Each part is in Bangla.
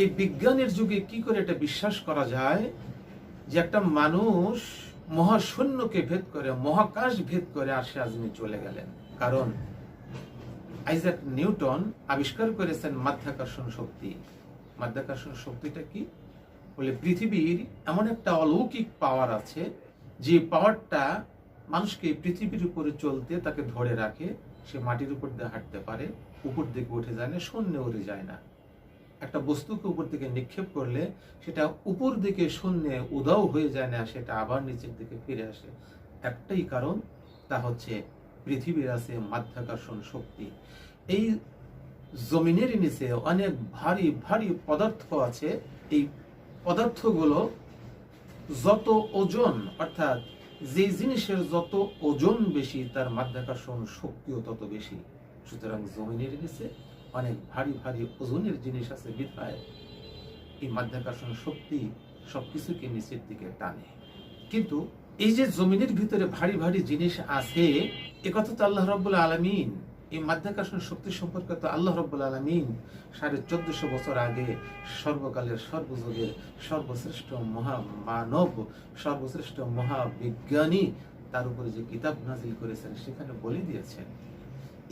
এই বিজ্ঞানের যুগে কি করে এটা বিশ্বাস করা যায় যে একটা মানুষ মহাশূন্যকে ভেদ করে, মহাকাশ ভেদ করে আর সে আজমে চলে গেলেন? কারণ আইজাক নিউটন আবিষ্কার করেছেন মাধ্যাকর্ষণ শক্তি। মাধ্যাকর্ষণ শক্তিটা কি? বলে পৃথিবীর এমন একটা অলৌকিক পাওয়ার আছে যে পাওয়ারটা মানুষকে পৃথিবীর উপরে চলতে তাকে ধরে রাখে। সে মাটির উপর দিয়ে হাঁটতে পারে, উপর দিকে উঠে যায় না, শূন্যে উড়ে যায় না। একটা বস্তুকে উপর দিকে নিক্ষেপ করলে সেটা উপর দিকে শূন্যে উধাও হয়ে যায় না, সেটা আবার নিচের দিকে ফিরে আসে। একটাই কারণ, তা হচ্ছে পৃথিবীর আছে মাধ্যাকর্ষণ শক্তি। এই জমিনের নিচে অনেক ভারী ভারী পদার্থ আছে। এই পদার্থগুলো যত ওজন, অর্থাৎ যে জিনিসের যত ওজন বেশি তার মাধ্যাকর্ষণ শক্তিও তত বেশি। সুতরাং জমিনের নিচে অনেক ভারী ভারী ওজনের জিনিস আছে বিধায় এই মাধ্যাকর্ষণ শক্তি সবকিছুকে নিচের দিকে টানে। কিন্তু এই যে জমিনের ভিতরে ভারী ভারী জিনিস আছে, একথা তো আল্লাহ রাব্বুল আলামিন, এই মাধ্যাকর্ষণ শক্তি সম্পর্কে তো আল্লাহ রাব্বুল আলামিন 1450 বছর আগে সর্বকালের সর্বযুগের সর্বশ্রেষ্ঠ মহামানব, সর্বশ্রেষ্ঠ মহাবিজ্ঞানী, তার উপরে যে কিতাব নাজিল করেছেন সেখানে বলে দিয়েছেন,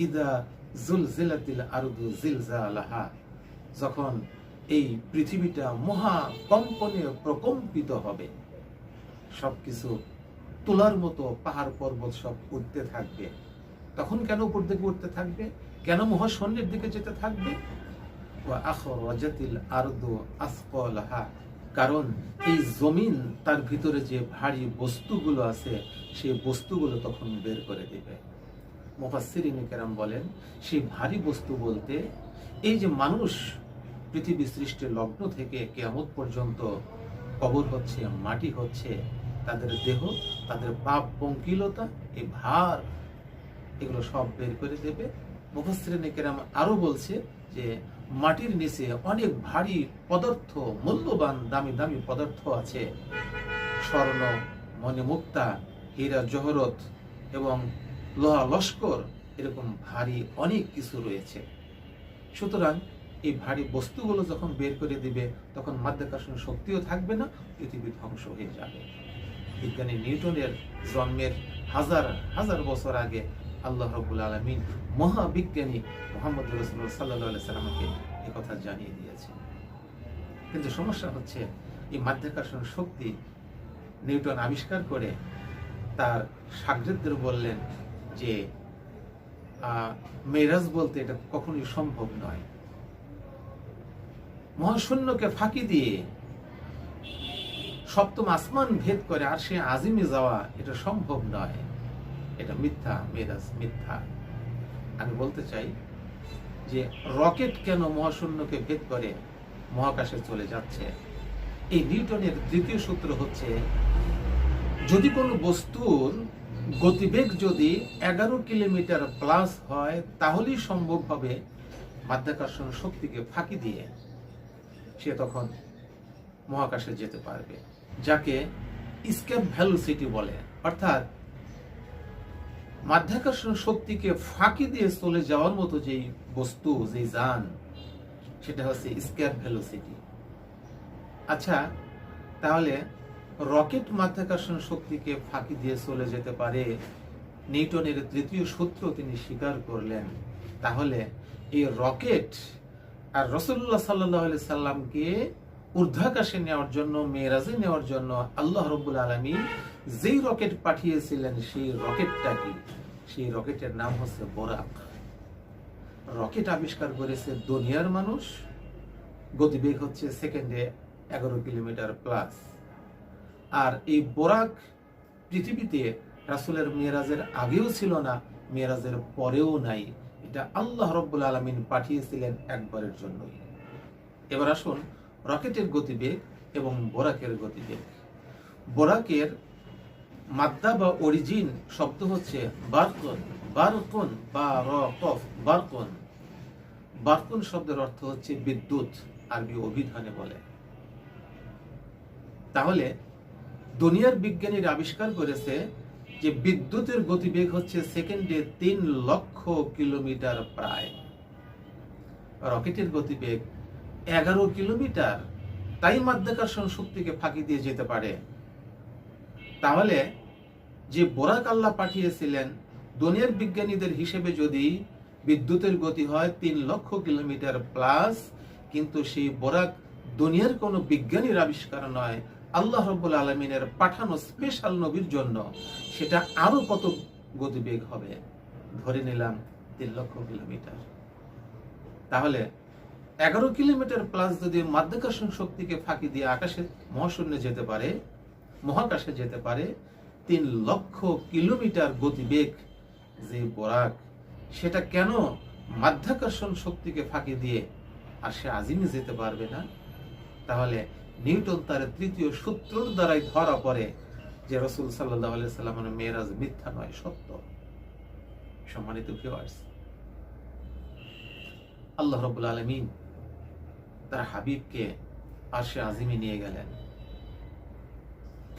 ইদা জুলজিলাতিল আরদু জিলজালাহা, যখন এই পৃথিবীটা মহা কম্পনে প্রকম্পিত হবে, সবকিছু তোলার মতো পাহাড় পর্বত সব উঠতে থাকবে। তখন কেন উপর দিকে উঠতে থাকবে? কেন মহাশূন্যের দিকে যেতে থাকবে? ওয়া আখরাজাতিল আরদু আসফালাহা, কারণ এই জমিন তার ভিতরে যে ভারী বস্তুগুলো আছে সেই বস্তুগুলো তখন বের করে দিবে। মুফাসসিরিনে কেরাম বলেন, সেই ভারী বস্তু বলতে এই যে মানুষ পৃথিবী সৃষ্টির লগ্ন থেকে কিয়ামত পর্যন্ত কবর হচ্ছে, মাটি হচ্ছে, তাদের দেহ, তাদের পাপ পঙ্কিলতা, এই ভার, এগুলো সব বের করে দেবে। মুফাসসিরিনে কেরাম আরো বলছে যে মাটির নিচে অনেক ভারী পদার্থ, মূল্যবান দামি দামি পদার্থ আছে, স্বর্ণ, মণিমুক্তা, হীরা জহরত এবং লোহা লস্কর, এরকম ভারী অনেক কিছু রয়েছে। সুতরাং এই ভারী বস্তুগুলো যখন বের করে দিবে তখন মাধ্যাকর্ষণ শক্তিও থাকবে না, পৃথিবী ধ্বংস হয়ে যাবে। বিজ্ঞানী নিউটনের জন্মের হাজার হাজার বছর আগে আল্লাহ রাব্বুল আলামিন মহাবিজ্ঞানী মুহাম্মদ রাসূলুল্লাহ সাল্লাল্লাহু আলাইহি সাল্লামকে এই কথা জানিয়ে দিয়েছেন। কিন্তু সমস্যা হচ্ছে, এই মাধ্যাকর্ষণ শক্তি নিউটন আবিষ্কার করে তার শাগরেদদের বললেন যে মেরাজ বলতে এটা কখনোই সম্ভব নয়। মহাশূন্যকে ফাঁকি দিয়ে সপ্তম আসমান ভেদ করে আর সে আজিমে যাওয়া, এটা সম্ভব নয়, এটা মিথ্যা, মেরাজ মিথ্যা। আমি বলতে চাই যে রকেট কেন মহাশূন্যকে ভেদ করে মহাকাশে চলে যাচ্ছে? এই নিউটনের দ্বিতীয় সূত্র হচ্ছে, যদি কোনো বস্তুর গতিবেগ যদি 11 কিলোমিটার প্লাস হয় তাহলেই সম্ভব হবে মাধ্যাকর্ষণ শক্তিকে ফাঁকি দিয়ে সে তখন মহাকাশে যেতে পারবে, যাকে স্কেপ ভেলোসিটি বলে। অর্থাৎ মাধ্যাকর্ষণ শক্তিকে ফাঁকি দিয়ে চলে যাওয়ার মতো যেই বস্তু, যেই যান, সেটা হচ্ছে স্কেপ ভেলোসিটি। আচ্ছা, তাহলে রকেট মাধ্যাকর্ষণ শক্তিকে ফাঁকি দিয়ে চলে যেতে পারে, নিউটনের তৃতীয় সূত্র তিনি স্বীকার করলেন। তাহলে এই রকেট আর রাসূলুল্লাহ সাল্লাল্লাহু আলাইহি সাল্লামকে ঊর্ধ্বাকাশে নেওয়ার জন্য, মেরাজে নেওয়ার জন্য আল্লাহ রাব্বুল আলামিন যেই রকেট পাঠিয়েছিলেন, সেই রকেটটা কি? সেই রকেটের নাম হচ্ছে বোরাক। রকেট আবিষ্কার করেছে দুনিয়ার মানুষ, গতিবেগ হচ্ছে সেকেন্ডে 11 কিলোমিটার প্লাস। আর এই বোরাক পৃথিবীতে রাসূলের মেরাজের আগেও ছিল না, মেরাজের পরেও নাই। এটা আল্লাহ রাব্বুল আলামিন পাঠিয়েছিলেন একবারের জন্যই। এবার আসুন রকেটের গতিবেগ এবং বোরাকের গতিবেগ। বোরাকের মাদ্দা বা অরিজিন শব্দ হচ্ছে বারকুন, বারকুন বা রকফ, বারকুন। বারকুন শব্দের অর্থ হচ্ছে বিদ্যুৎ, আরবি অভিধানে বলে। তাহলে দুনিয়ার বিজ্ঞানীরা আবিষ্কার করেছে যে বিদ্যুতের গতিবেগ হচ্ছে সেকেন্ডে 3 লক্ষ কিলোমিটার প্রায়। রকেটের গতিবেগ 11 কিলোমিটার তাই মাধ্যাকর্ষণ শক্তিকে ফাঁকি দিয়ে যেতে পারে, তাহলে যে বোরাক আল্লাহ পাঠিয়েছিলেন, দুনিয়ার বিজ্ঞানীদের হিসেবে যদি বিদ্যুতের গতি হয় 3 লক্ষ কিলোমিটার প্লাস, কিন্তু সেই বোরাক দুনিয়ার কোনো বিজ্ঞানীর আবিষ্কার নয়, আল্লাহ রাব্বুল আলামিনের পাঠানো স্পেশাল নবীর জন্য। সেটা আরো কত গতিবেগ হবে? ধরে নিলাম 3 লক্ষ কিলোমিটার। তাহলে 11 কিলোমিটার প্লাস যদি মাধ্যাকর্ষণ শক্তিকে ফাঁকি দিয়ে আকাশে মহাশূন্যে যেতে পারে, মহাকাশে যেতে পারে, 3 লক্ষ কিলোমিটার গতিবেগ যে বোরাক, সেটা কেন মাধ্যাকর্ষণ শক্তিকে ফাঁকি দিয়ে আরশে আজিমে যেতে পারবে না? তাহলে নিউটন তার তৃতীয় সূত্রের দ্বারাই ধরা পড়ে যে রাসূল সাল্লাল্লাহু আলাইহি সাল্লামের মেরাজ মিথ্যা নয়, সত্য। সম্মানিত ভিউয়ার্স, আল্লাহ রাব্বুল আলামিন তার হাবিবকে আরশে আজিমে নিয়ে গেলেন,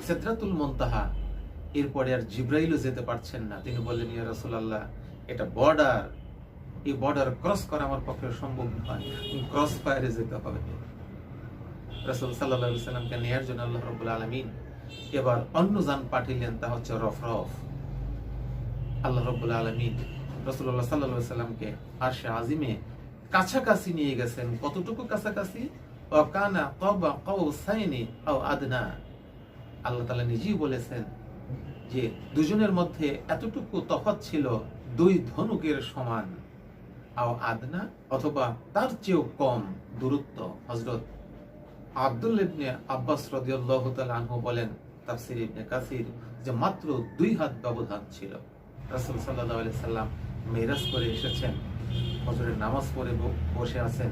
সিদরাতুল মুনতাহা। এরপরে আর জিবরাইলও যেতে পারছেন না। তিনি বললেন, ইয়া রাসূলুল্লাহ, এটা বর্ডার, এই বর্ডার ক্রস করা আমার পক্ষে সম্ভব নয়, ক্রস ফায়ারে যেতে হবে। রাসূল সাল্লাল্লাহু আলাইহি সাল্লামকে নেয়ার জন্য আল্লাহ রাব্বুল আলামিন এবার অন্য যান পাঠিয়েলেন, তা হচ্ছে রফরফ। আল্লাহ রাব্বুল আলামিন রাসূলুল্লাহ সাল্লাল্লাহু আলাইহি সাল্লামকে আরশে আজিমে কাছাকাছি নিয়ে গেছেন। কতটুকু কাছাকাছি? ওয়াকানা কাবা কাউসাইনি আও আদনা। আল্লাহ তাআলা নিজেই বলেছেন যে দুজনের মধ্যে এতটুকু তফাৎ ছিল, 2 ধনুকের সমান, আও আদনা, অথবা তার চেয়েও কম দূরত্ব। হযরত আব্দুল্লাহ ইবনে আব্বাস রাদিয়াল্লাহু তাআলা আনহু বলেন, তাফসীর ইবনে কাসির, যে মাত্র 2 হাত ব্যবধান ছিল। রাসূল সাল্লাল্লাহু আলাইহি সাল্লাম মেরাজ করে এসেছেন, ফজরের নামাজ পড়ে বসে আছেন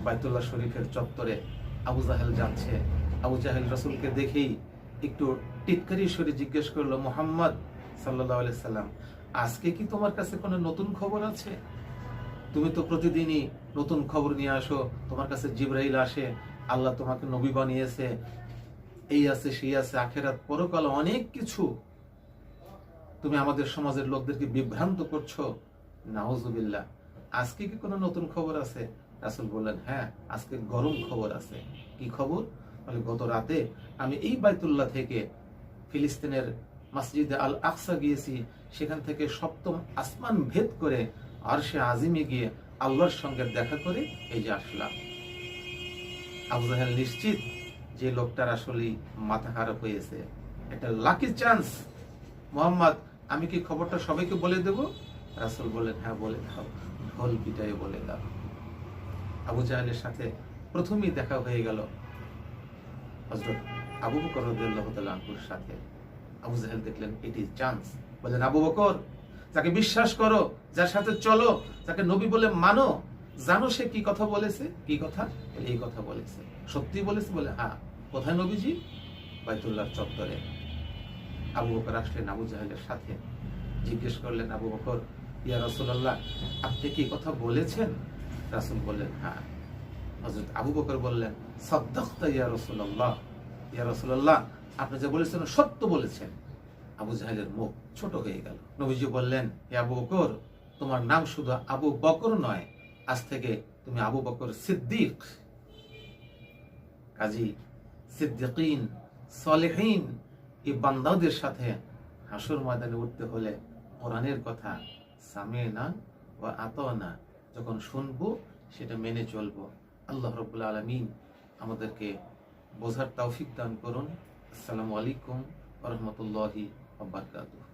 বাইতুল্লাহ শরীফের চত্বরে। আবু জাহেল যাচ্ছে। আবু জাহেল রাসূলকে দেখেই একটু টিটকারি স্বরে জিজ্ঞেস করলো, মুহাম্মদ সাল্লাল্লাহু আলাইহি সাল্লাম, আজকে কি তোমার কাছে কোনো নতুন খবর আছে? তুমি তো প্রতিদিনই নতুন খবর নিয়ে আসো, তোমার কাছে জিবরাইল আসে, আল্লাহ তোমাকে নবী বানিয়েছে, এই আছে সেই আছে, আখিরাত পরকাল অনেক কিছু, তুমি আমাদের সমাজের লোকদেরকে বিভ্রান্ত করছো। নাউজুবিল্লাহ, আজকে কি কোনো নতুন খবর আছে? রাসূল বললেন, হ্যাঁ, আজকে গরম খবর আছে। কি খবর? বলে, গত রাতে আমি এই বাইতুল্লাহ থেকে ফিলিস্তিনের মসজিদে আল আকসা গিয়েছি, সেখান থেকে 7ম আসমান ভেদ করে আরশে আজিমে গিয়ে আল্লাহর সঙ্গে দেখা করে এই যে আসলাম। আবু জাহেল নিশ্চিত যে লোকটার আসলেই মাথা খারাপ হয়েছে, একটা লাকি চান্স। মুহাম্মদ, আমি কি খবরটা সবাইকে বলে দেব? রাসূল বললেন, হ্যাঁ বলে দাও, ঢোল পিটায়ে বলে দাও। আবু জাহেলের সাথে প্রথমেই দেখা হয়ে গেল হযরত আবু বকর রাদিয়াল্লাহু তাআলা আনহুর সাথে। আবু জাহেল দেখলেন এটি চান্স, বলেন, আবু বকর, যাকে বিশ্বাস করো, যার সাথে চলো, যাকে নবী বলে মানো, জানো সে কি কথা বলেছে? কি কথা? এই কথা বলেছে। সত্যি বলেছে? বলে, হ্যাঁ। কোথায় নবীজি? বাইতুল্লাহর চত্বরে। আবু বকর আসলেন আবু জাহেলের সাথে, জিজ্ঞেস করলেন, আবু বকর, ইয়া রাসূলুল্লাহ, আপনি কি কথা বলেছেন? রাসূল বললেন, হ্যাঁ। হযরত আবু বকর বললেন, সাদ্দাকতা ইয়া রাসূলুল্লাহ, ইয়া রাসূলুল্লাহ, আপনি যা বলেছেন সত্য বলেছেন। আবু জাহেলের মুখ ছোট হয়ে গেল। নবীজি বললেন, হে আবু বকর, তোমার নাম শুধু আবু বকর নয়, আজ থেকে তুমি আবু বকর সিদ্দিক। কাজী সিদ্দিকিন, সালেহিন, এই বান্দাদের সাথে হাসর ময়দানে উঠতে হলে কোরআনের কথা সামিনা ওয়া আতানা যখন শুনবো, সেটা মেনে চলবো। আল্লাহ রাব্বুল আলামিন আমাদেরকে বোঝার তৌফিক দান করুন। আসসালামু আলাইকুম ওয়া রাহমাতুল্লাহি ওয়া বারাকাতুহু।